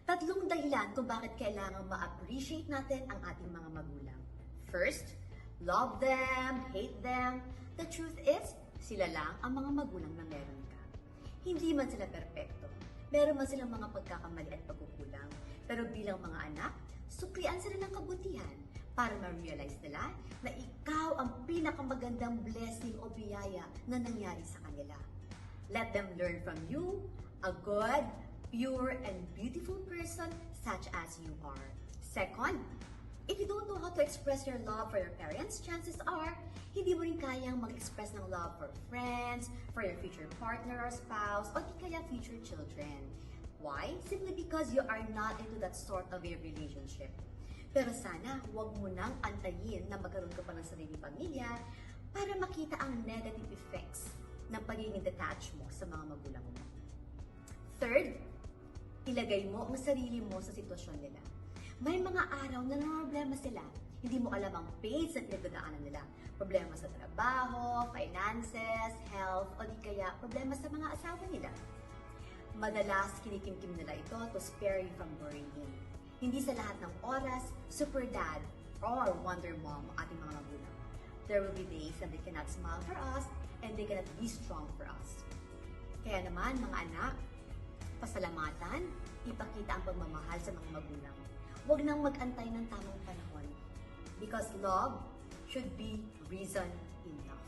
Tatlong dahilan kung bakit kailangan ma-appreciate natin ang ating mga magulang. First, love them, hate them. The truth is, sila lang ang mga magulang na meron ka. Hindi man sila perpekto. Meron man silang mga pagkakamali at pagkukulang. Pero bilang mga anak, suklian sila ng kabutihan para ma-realize nila na ikaw ang pinakamagandang blessing o biyaya na nangyari sa kanila. Let them learn from you, a good, pure, and beautiful person such as you are. Second, if you don't know how to express your love for your parents, chances are, hindi mo rin kayang mag-express ng love for friends, for your future partner or spouse, o di kaya future children. Why? Simply because you are not into that sort of a relationship. Pero sana, huwag mo nang antayin na magkaroon ka pa ng sariling pamilya para makita ang negative effects ng pagiging detached mo sa mga magulang mo. Third, ilagay mo ang sarili mo sa sitwasyon nila. May mga araw na problema sila. Hindi mo alam ang pace at pinagdadaanan nila. Problema sa trabaho, finances, health, o di kaya problema sa mga asawa nila. Madalas kinikimkim nila ito to spare you from worrying. Hindi sa lahat ng oras, super dad or wonder mom ang ating mga magulang. There will be days that they cannot smile for us and they cannot be strong for us. Kaya naman, mga anak, pasalamatan, ipakita ang pagmamahal sa mga magulang. Huwag nang mag-antay ng tamang panahon because love should be reason enough.